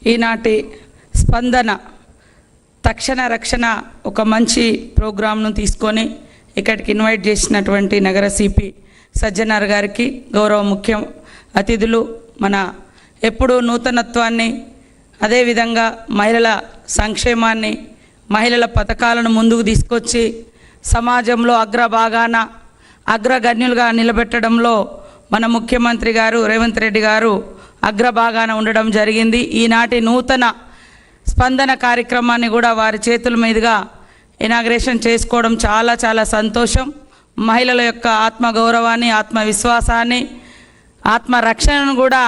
ఈనాటి స్పందన తక్షణ రక్షణ ఒక మంచి ప్రోగ్రాంను తీసుకొని ఇక్కడికి ఇన్వైట్ చేసినటువంటి నగర సిపి సజ్జనార్ గారికి, గౌరవ ముఖ్య అతిథులు, మన ఎప్పుడూ నూతనత్వాన్ని, అదేవిధంగా మహిళల సంక్షేమాన్ని, మహిళల పథకాలను ముందుకు తీసుకొచ్చి సమాజంలో అగ్రభాగాన అగ్రగణ్యులుగా నిలబెట్టడంలో మన ముఖ్యమంత్రి గారు రేవంత్ రెడ్డి గారు అగ్రభాగాన ఉండడం జరిగింది. ఈనాటి నూతన స్పందన కార్యక్రమాన్ని కూడా వారి చేతుల మీదుగా ఇనాగ్రేషన్ చేసుకోవడం చాలా చాలా సంతోషం. మహిళల యొక్క ఆత్మగౌరవాన్ని, ఆత్మవిశ్వాసాన్ని, ఆత్మరక్షణను కూడా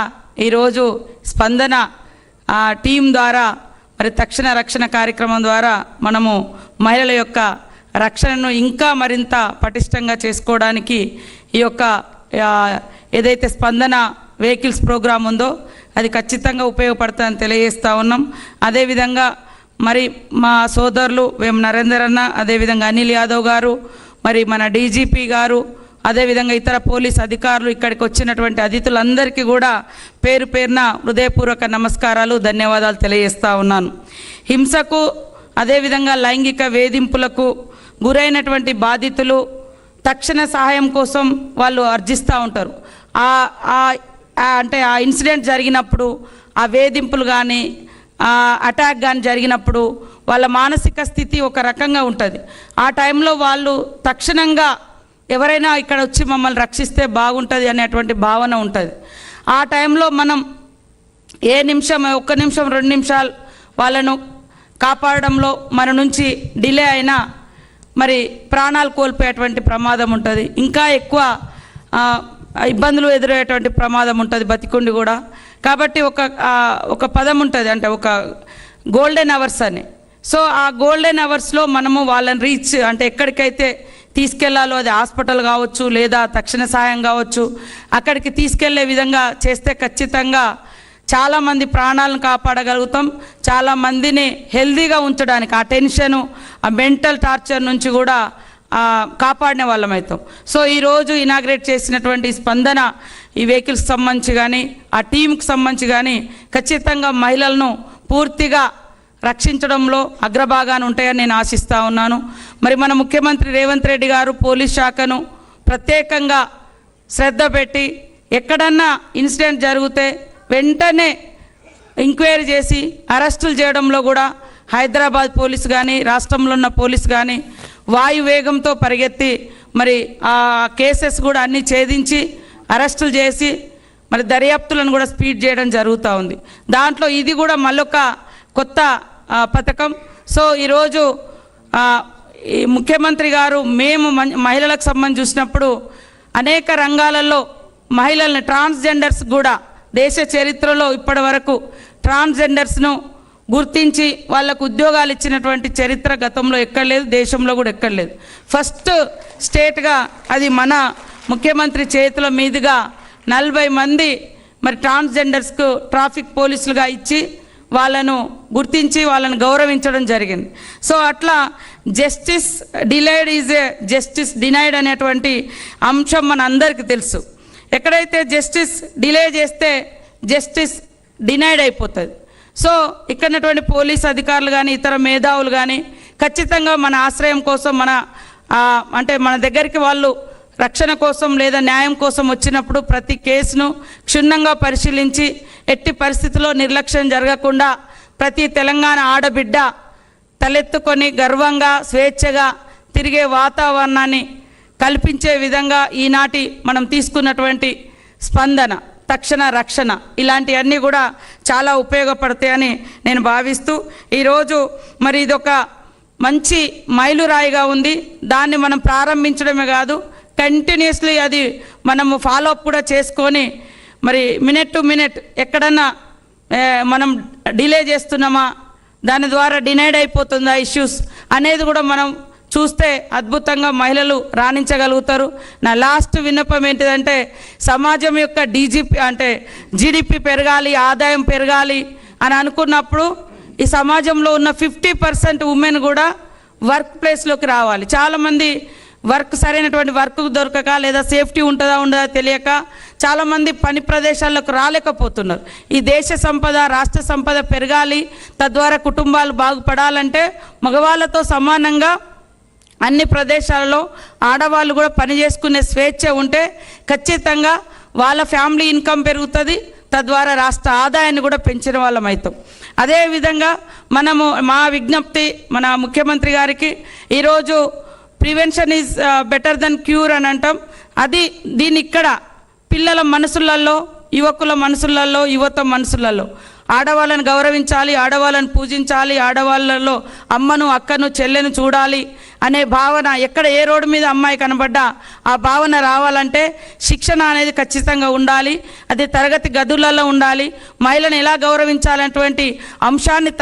ఈరోజు స్పందన టీం ద్వారా, మరి తక్షణ రక్షణ కార్యక్రమం ద్వారా మనము మహిళల యొక్క రక్షణను ఇంకా మరింత పటిష్టంగా చేసుకోవడానికి ఈ యొక్క ఏదైతే స్పందన వెహికల్స్ ప్రోగ్రాం ఉందో అది ఖచ్చితంగా ఉపయోగపడుతుందని తెలియజేస్తూ ఉన్నాం. అదేవిధంగా మరి మా సోదరులు వేం నరేందర్ అన్న, అదేవిధంగా అనిల్ యాదవ్ గారు, మరి మన డీజీపీ గారు, అదేవిధంగా ఇతర పోలీస్ అధికారులు, ఇక్కడికి వచ్చినటువంటి అతిథులందరికీ కూడా పేరు పేరున హృదయపూర్వక నమస్కారాలు, ధన్యవాదాలు తెలియజేస్తూ ఉన్నాను. హింసకు, అదేవిధంగా లైంగిక వేధింపులకు గురైనటువంటి బాధితులు తక్షణ సహాయం కోసం వాళ్ళు అర్జిస్తూ ఉంటారు. అంటే ఆ ఇన్సిడెంట్ జరిగినప్పుడు, ఆ వేధింపులు కానీ అటాక్ కానీ జరిగినప్పుడు వాళ్ళ మానసిక స్థితి ఒక రకంగా ఉంటుంది. ఆ టైంలో వాళ్ళు తక్షణంగా ఎవరైనా ఇక్కడ వచ్చి మమ్మల్ని రక్షిస్తే బాగుంటుంది అనేటువంటి భావన ఉంటుంది. ఆ టైంలో మనం ఏ నిమిషం, 1 నిమిషం 2 నిమిషాలు వాళ్ళను కాపాడడంలో మన నుంచి డిలే అయినా మరి ప్రాణాలు కోల్పోయేటువంటి ప్రమాదం ఉంటుంది. ఇంకా ఎక్కువ ఇబ్బందులు ఎదురయ్యేటువంటి ప్రమాదం ఉంటుంది బతికుండి కూడా. కాబట్టి ఒక పదం ఉంటుంది, అంటే ఒక గోల్డెన్ అవర్స్ అని. సో ఆ గోల్డెన్ అవర్స్లో మనము వాళ్ళని రీచ్, అంటే ఎక్కడికైతే తీసుకెళ్లాలో, అది హాస్పిటల్ కావచ్చు లేదా తక్షణ సహాయం కావచ్చు, అక్కడికి తీసుకెళ్లే విధంగా చేస్తే ఖచ్చితంగా చాలామంది ప్రాణాలను కాపాడగలుగుతాం. చాలామందిని హెల్దీగా ఉంచడానికి, ఆ టెన్షను, ఆ మెంటల్ టార్చర్ నుంచి కూడా కాపాడిన వాళ్ళం అవుతాం. సో ఈరోజు ఇనాగ్రేట్ చేసినటువంటి స్పందన ఈ వెహికల్స్ సంబంధించి కానీ, ఆ టీంకి సంబంధించి కానీ ఖచ్చితంగా మహిళలను పూర్తిగా రక్షించడంలో అగ్రభాగాన్ని ఉంటాయని నేను ఆశిస్తూ ఉన్నాను. మరి మన ముఖ్యమంత్రి రేవంత్ రెడ్డి గారు పోలీస్ శాఖను ప్రత్యేకంగా శ్రద్ధ పెట్టి ఎక్కడన్నా ఇన్సిడెంట్ జరిగితే వెంటనే ఎంక్వైరీ చేసి అరెస్టులు చేయడంలో కూడా హైదరాబాద్ పోలీసు కానీ, రాష్ట్రంలో ఉన్న పోలీసు కానీ వాయువేగంతో పరిగెత్తి మరి ఆ కేసెస్ కూడా అన్నీ ఛేదించి అరెస్టులు చేసి మరి దర్యాప్తులను కూడా స్పీడ్ చేయడం జరుగుతూ ఉంది. దాంట్లో ఇది కూడా మళ్ళొక కొత్త పథకం. సో ఈరోజు ఈ ముఖ్యమంత్రి గారు మేము మహిళలకు సంబంధించి చూసినప్పుడు అనేక రంగాలలో మహిళల్ని, ట్రాన్స్జెండర్స్ కూడా దేశ చరిత్రలో ఇప్పటి వరకు ట్రాన్స్జెండర్స్ను గుర్తించి వాళ్ళకు ఉద్యోగాలు ఇచ్చినటువంటి చరిత్ర గతంలో ఎక్కడ లేదు, దేశంలో కూడా ఎక్కడ లేదు. ఫస్ట్ స్టేట్గా అది మన ముఖ్యమంత్రి చేతుల మీదుగా 40 మంది మరి ట్రాన్స్జెండర్స్కు ట్రాఫిక్ పోలీసులుగా ఇచ్చి వాళ్ళను గుర్తించి వాళ్ళను గౌరవించడం జరిగింది. సో అట్లా justice delayed is a justice denied అనేటువంటి అంశం మన అందరికీ తెలుసు. ఎక్కడైతే జస్టిస్ డిలే చేస్తే జస్టిస్ డినైడ్ అయిపోతుంది. సో ఇక్కడటువంటి పోలీస్ అధికారులు కానీ, ఇతర మేధావులు కానీ ఖచ్చితంగా మన ఆశ్రయం కోసం, అంటే మన దగ్గరికి వాళ్ళు రక్షణ కోసం లేదా న్యాయం కోసం వచ్చినప్పుడు ప్రతి కేసును క్షుణ్ణంగా పరిశీలించి ఎట్టి పరిస్థితుల్లో నిర్లక్ష్యం జరగకుండా ప్రతి తెలంగాణ ఆడబిడ్డ తలెత్తుకొని గర్వంగా స్వేచ్ఛగా తిరిగే వాతావరణాన్ని కల్పించే విధంగా ఈనాటి మనం తీసుకున్నటువంటి స్పందన, తక్షణ రక్షణ, ఇలాంటివన్నీ కూడా చాలా ఉపయోగపడతాయని నేను భావిస్తూ ఈరోజు మరి ఇదొక మంచి మైలురాయిగా ఉంది. దాన్ని మనం ప్రారంభించడమే కాదు, కంటిన్యూస్లీ అది మనము ఫాలోఅప్ కూడా చేసుకొని మరి మినిట్ టు మినిట్ ఎక్కడన్నా మనం డిలే చేస్తున్నామా, దాని ద్వారా డినైడ్ అయిపోతుందా ఇష్యూస్ అనేది కూడా మనం చూస్తే అద్భుతంగా మహిళలు రాణించగలుగుతారు. నా లాస్ట్ విన్నపం ఏంటిదంటే, సమాజం యొక్క జీడిపి పెరగాలి, ఆదాయం పెరగాలి అని అనుకున్నప్పుడు ఈ సమాజంలో ఉన్న 50% ఉమెన్ కూడా వర్క్ ప్లేస్లోకి రావాలి. చాలామంది సరైనటువంటి వర్క్ దొరకక లేదా సేఫ్టీ ఉంటుందా ఉండదా తెలియక చాలామంది పని ప్రదేశాలకు రాలేకపోతున్నారు. ఈ దేశ సంపద రాష్ట్ర సంపద పెరగాలి, తద్వారా కుటుంబాలు బాగుపడాలంటే మగవాళ్ళతో సమానంగా అన్ని ప్రదేశాలలో ఆడవాళ్ళు కూడా పని చేసుకునే స్వేచ్ఛ ఉంటే ఖచ్చితంగా వాళ్ళ ఫ్యామిలీ ఇన్కమ్ పెరుగుతుంది, తద్వారా రాష్ట్ర ఆదాయాన్ని కూడా పెంచిన వాళ్ళం అవుతాం. అదేవిధంగా మా విజ్ఞప్తి మన ముఖ్యమంత్రి గారికి, ఈరోజు prevention is better than cure అని అంటాం. దీన్ని ఇక్కడ పిల్లల మనసులలో, యువకుల మనసులలో, యువత మనసులలో ఆడవాళ్ళని గౌరవించాలి, ఆడవాళ్ళని పూజించాలి, ఆడవాళ్ళలో అమ్మను అక్కను చెల్లెను చూడాలి అనే భావన ఎక్కడ ఏ రోడ్డు మీద అమ్మాయి కనబడ్డా ఆ భావన రావాలంటే శిక్షణ అనేది ఖచ్చితంగా ఉండాలి. అది తరగతి గదులలో ఉండాలి. మహిళను ఎలా గౌరవించాలనేటువంటి అంశాన్ని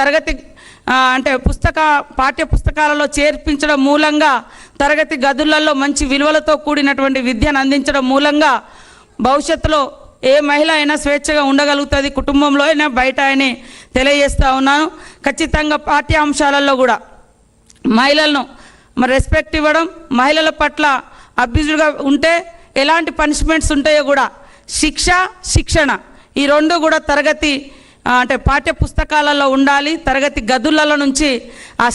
పాఠ్య పుస్తకాలలో చేర్పించడం మూలంగా, తరగతి గదులలో మంచి విలువలతో కూడినటువంటి విద్యను అందించడం మూలంగా భవిష్యత్తులో ఏ మహిళ అయినా స్వేచ్ఛగా ఉండగలుగుతుంది, కుటుంబంలో అయినా బయట అయినా తెలియజేస్తూ ఉన్నాను. ఖచ్చితంగా పాఠ్యాంశాలలో కూడా మహిళలను రెస్పెక్ట్ ఇవ్వడం, మహిళల పట్ల అబ్యూజ్డ్గా ఉంటే ఎలాంటి పనిష్మెంట్స్ ఉంటాయో కూడా శిక్షణ ఈ రెండు కూడా పాఠ్య పుస్తకాలలో ఉండాలి. తరగతి గదులలో నుంచి ఆ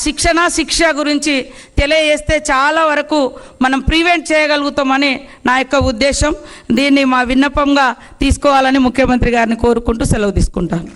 శిక్ష గురించి తెలియజేస్తే చాలా వరకు మనం ప్రివెంట్ చేయగలుగుతామని నా యొక్క ఉద్దేశం. దీన్ని మా విన్నపంగా తీసుకోవాలని ముఖ్యమంత్రి గారిని కోరుకుంటూ సెలవు తీసుకుంటాను.